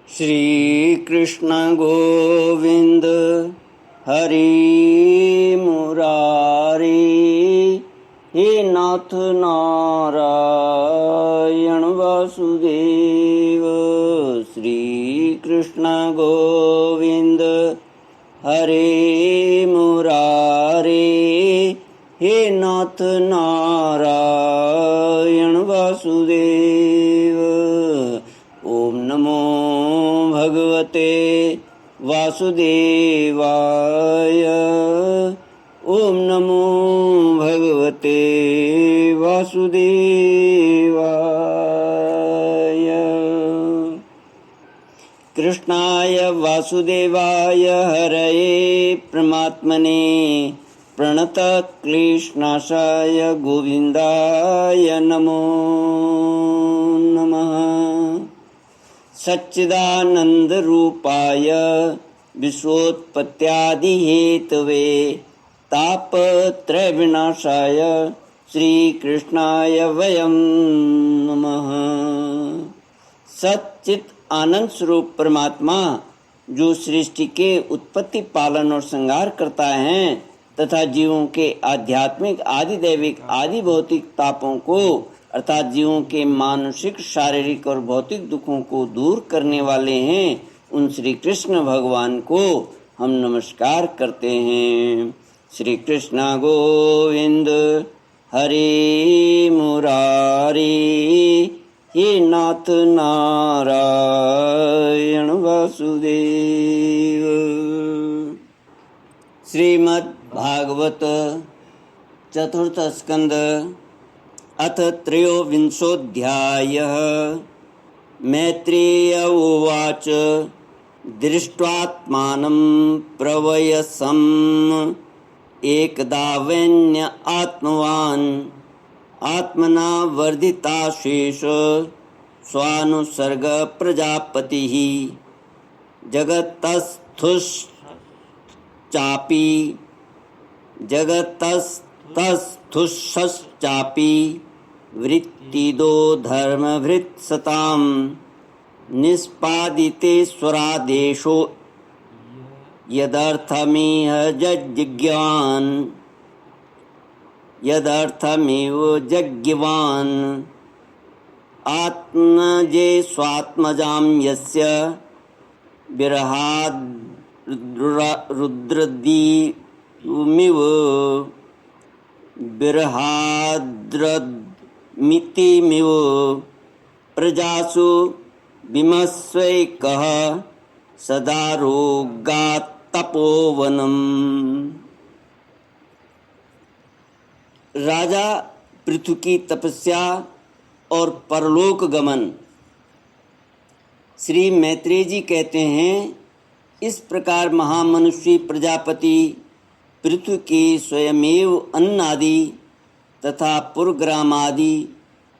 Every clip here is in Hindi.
श्री कृष्ण गोविंद हरि मुरारी, हे नाथ नारायण वासुदेव। श्री कृष्ण गोविंद हरे मुरारी, हे नाथ नारायण वासुदेव। ओम नमो भगवते वासुदेवाय। ओम नमो भगवते वासुदेवाय। कृष्णाय वासुदेवाय हरये परमात्मने प्रणतक्लेशनाशाय गोविन्दाय नमो नमः। सच्चिदानन्दरूपाय विश्वोत्पत्त्यादिहेतवे तापत्रयविनाशाय श्रीकृष्णाय वयं नमः। सच्चित आनंद स्वरूप परमात्मा जो सृष्टि के उत्पत्ति, पालन और संहार करता है तथा जीवों के आध्यात्मिक, आदि दैविक, आदि भौतिक तापों को अर्थात जीवों के मानसिक, शारीरिक और भौतिक दुखों को दूर करने वाले हैं, उन श्री कृष्ण भगवान को हम नमस्कार करते हैं। श्री कृष्ण गोविंद हरि मुरारी, हे नाथ नारायण वासुदेव। श्रीमद् भागवत चतुर्थ स्कंद अथ त्रयोविंशोऽध्यायः। मैत्रेय उवाच दृष्ट्वात्मानं प्रवयसम् एकदा वैन्य आत्मवान् आत्मना वर्धिताशेष स्वानुसर्ग प्रजापतिः जगतस्थुश्चापि वृत्तिदो धर्मभृत्सतां निष्पादितेश्वरादेशो यदर्थमिह यदर्थमेव जज्ञवान् आत्मजे स्वात्मजां यस्य विरहाद् रुद्रदीमिव विरहाद्रमितिमिव प्रजासु विमस्वैकः सदा रोगात् तपोवनम्। राजा पृथु की तपस्या और परलोक गमन। श्री मैत्रेय जी कहते हैं, इस प्रकार महामनुष्य प्रजापति पृथु के स्वयमेव अन्न आदि तथा पुरग्राम आदि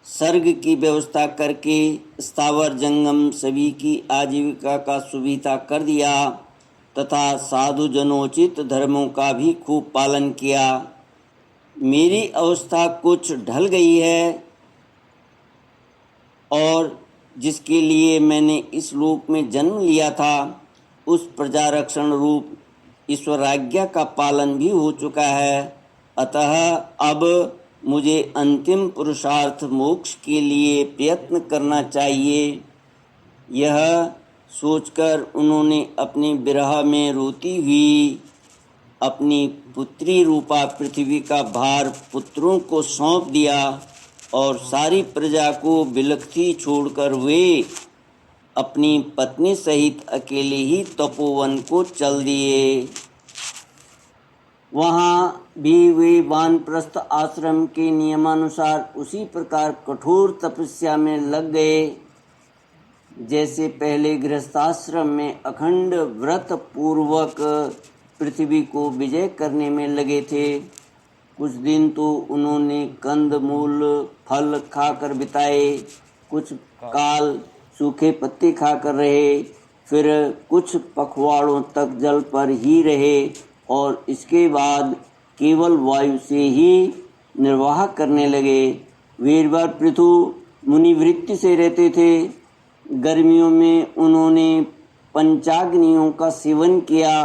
सर्ग की व्यवस्था करके स्थावर जंगम सभी की आजीविका का सुविधा कर दिया तथा साधु जनोचित धर्मों का भी खूब पालन किया। मेरी अवस्था कुछ ढल गई है और जिसके लिए मैंने इस लोक में जन्म लिया था उस प्रजा रक्षण रूप ईश्वराज्ञा का पालन भी हो चुका है। अतः अब मुझे अंतिम पुरुषार्थ मोक्ष के लिए प्रयत्न करना चाहिए। यह सोचकर उन्होंने अपने विरह में रोती हुई अपनी पुत्री रूपा पृथ्वी का भार पुत्रों को सौंप दिया और सारी प्रजा को बिलखती छोड़कर वे अपनी पत्नी सहित अकेले ही तपोवन को चल दिए। वहाँ भी वे वानप्रस्थ आश्रम के नियमानुसार उसी प्रकार कठोर तपस्या में लग गए जैसे पहले गृहस्थाश्रम में अखंड व्रत पूर्वक पृथ्वी को विजय करने में लगे थे। कुछ दिन तो उन्होंने कंद मूल फल खाकर बिताए, कुछ काल सूखे पत्ते खाकर रहे, फिर कुछ पखवाड़ों तक जल पर ही रहे और इसके बाद केवल वायु से ही निर्वाह करने लगे। वीरवर पृथु मुनिवृत्ति से रहते थे। गर्मियों में उन्होंने पंचाग्नियों का सेवन किया।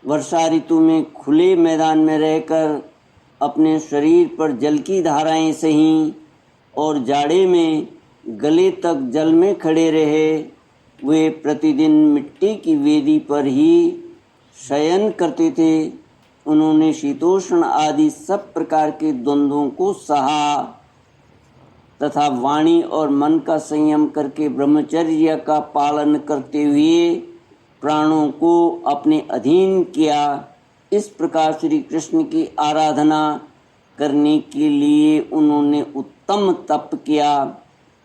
वर्षा ऋतु में खुले मैदान में रहकर अपने शरीर पर जल की धाराएं सहीं और जाड़े में गले तक जल में खड़े रहे। वे प्रतिदिन मिट्टी की वेदी पर ही शयन करते थे। उन्होंने शीतोष्ण आदि सब प्रकार के द्वंद्वों को सहा तथा वाणी और मन का संयम करके ब्रह्मचर्य का पालन करते हुए प्राणों को अपने अधीन किया। इस प्रकार श्री कृष्ण की आराधना करने के लिए उन्होंने उत्तम तप किया।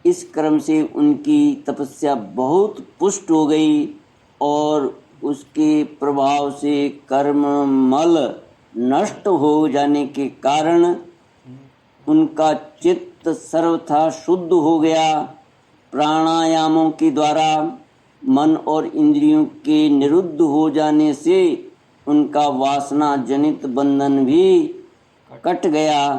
इस क्रम से उनकी तपस्या बहुत पुष्ट हो गई और उसके प्रभाव से कर्म मल नष्ट हो जाने के कारण उनका चित्त सर्वथा शुद्ध हो गया। प्राणायामों के द्वारा मन और इंद्रियों के निरुद्ध हो जाने से उनका वासना जनित बंधन भी कट गया।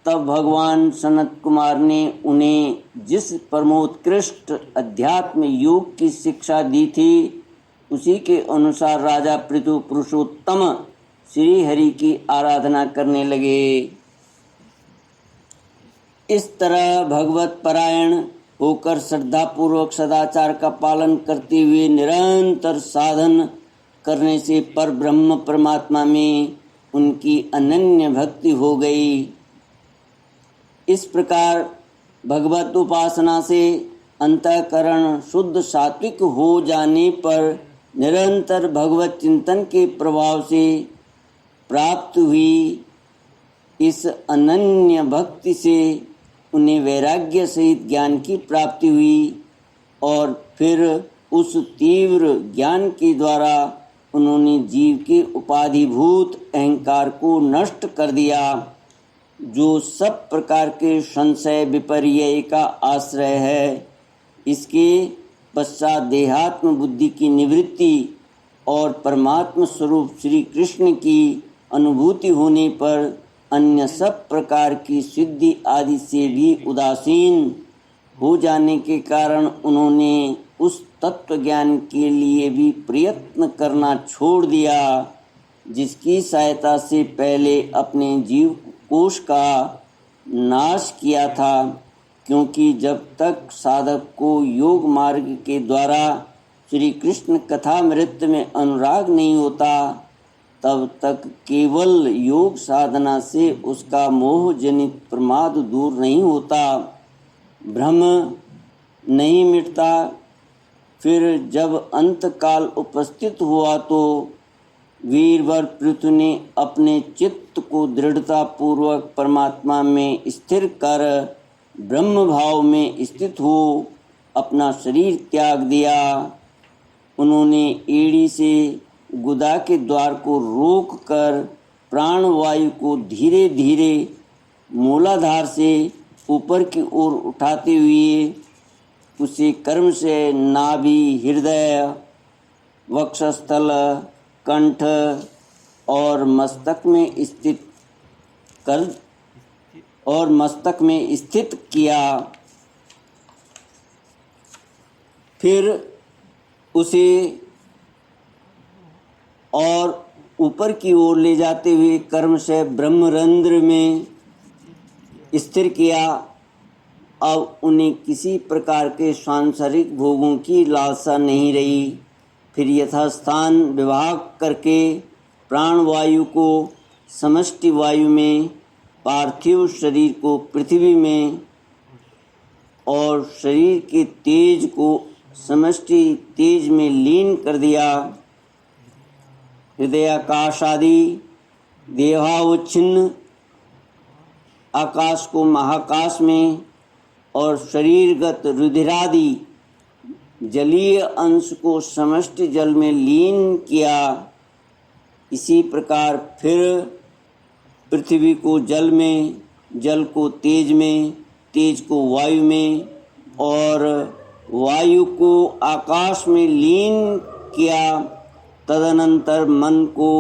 तब भगवान सनत कुमार ने उन्हें जिस परमोत्कृष्ट अध्यात्म योग की शिक्षा दी थी उसी के अनुसार राजा पृथु पुरुषोत्तम श्री हरि की आराधना करने लगे। इस तरह भगवत परायण होकर श्रद्धापूर्वक सदाचार का पालन करते हुए निरंतर साधन करने से पर ब्रह्म परमात्मा में उनकी अनन्य भक्ति हो गई। इस प्रकार भगवत उपासना से अंतःकरण शुद्ध सात्विक हो जाने पर निरंतर भगवत चिंतन के प्रभाव से प्राप्त हुई इस अनन्य भक्ति से उन्हें वैराग्य सहित ज्ञान की प्राप्ति हुई और फिर उस तीव्र ज्ञान के द्वारा उन्होंने जीव के उपाधिभूत अहंकार को नष्ट कर दिया, जो सब प्रकार के संशय विपर्य का आश्रय है। इसके पश्चात देहात्म बुद्धि की निवृत्ति और परमात्म स्वरूप श्री कृष्ण की अनुभूति होने पर अन्य सब प्रकार की सिद्धि आदि से भी उदासीन हो जाने के कारण उन्होंने उस तत्व ज्ञान के लिए भी प्रयत्न करना छोड़ दिया, जिसकी सहायता से पहले अपने जीव कोश का नाश किया था। क्योंकि जब तक साधक को योग मार्ग के द्वारा श्री कृष्ण कथामृत में अनुराग नहीं होता, तब तक केवल योग साधना से उसका मोह जनित प्रमाद दूर नहीं होता, भ्रम नहीं मिटता। फिर जब अंतकाल उपस्थित हुआ तो वीरवर पृथु ने अपने चित्त को दृढ़ता पूर्वक परमात्मा में स्थिर कर ब्रह्म भाव में स्थित हो अपना शरीर त्याग दिया। उन्होंने एड़ी से गुदा के द्वार को रोक कर प्राणवायु को धीरे धीरे मूलाधार से ऊपर की ओर उठाते हुए उसी कर्म से नाभि, हृदय, वक्षस्थल, कंठ और मस्तक में स्थित किया। फिर उसे और ऊपर की ओर ले जाते हुए कर्म से ब्रह्मरंध्र में स्थिर किया। अब उन्हें किसी प्रकार के सांसारिक भोगों की लालसा नहीं रही। फिर यथास्थान विभाग करके प्राणवायु को समष्टि वायु में, पार्थिव शरीर को पृथ्वी में और शरीर के तेज को समष्टि तेज में लीन कर दिया। हृदयाकाश आदि देहावच्छिन्न आकाश को महाकाश में और शरीरगत रुधिरादि जलीय अंश को समष्टि जल में लीन किया। इसी प्रकार फिर पृथ्वी को जल में, जल को तेज में, तेज को वायु में और वायु को आकाश में लीन किया। तदनंतर मन को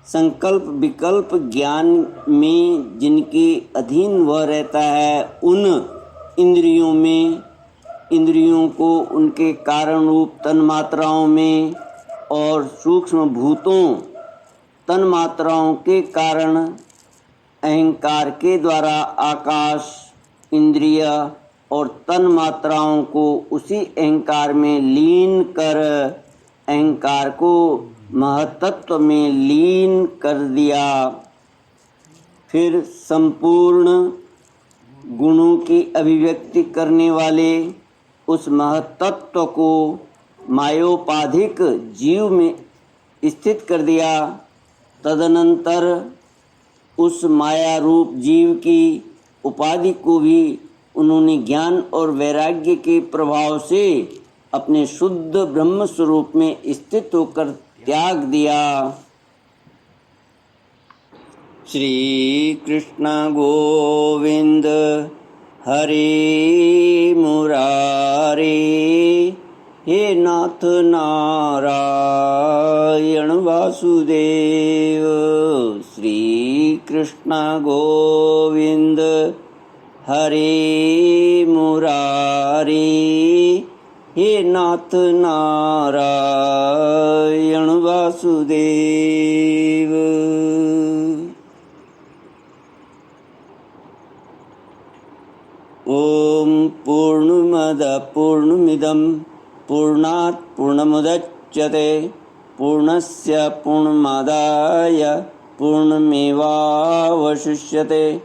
संकल्प विकल्प ज्ञान में जिनके अधीन वह रहता है, उन इंद्रियों में इंद्रियों को उनके कारण रूप तन्मात्राओं में और सूक्ष्म भूतों तन्मात्राओं के कारण अहंकार के द्वारा आकाश, इंद्रिय और तन्मात्राओं को उसी अहंकार में लीन कर अहंकार को महतत्व में लीन कर दिया। फिर संपूर्ण गुणों की अभिव्यक्ति करने वाले उस महतत्व को मायोपाधिक जीव में स्थित कर दिया। तदनंतर उस माया रूप जीव की उपाधि को भी उन्होंने ज्ञान और वैराग्य के प्रभाव से अपने शुद्ध ब्रह्म स्वरूप में स्थित होकर त्याग दिया। श्री कृष्ण गोविंद हरे मुरारे, हे नाथ नारायण वासुदेव। श्री कृष्ण गोविंद हरे मुरारे, हे नाथ नारायण वासुदेव। ओम पूर्णमदः पूर्णमिदं पूर्णात् पूर्णमुदच्यते पूर्णस्य पूर्णमादाय पूर्णमेवावशिष्यते।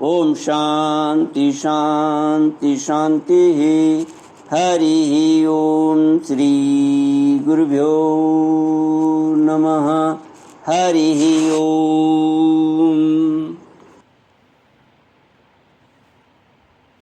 ओम शांति शांति शांतिः। हरिः ओम। श्री गुरुभ्यो नमः। हरिः ओम।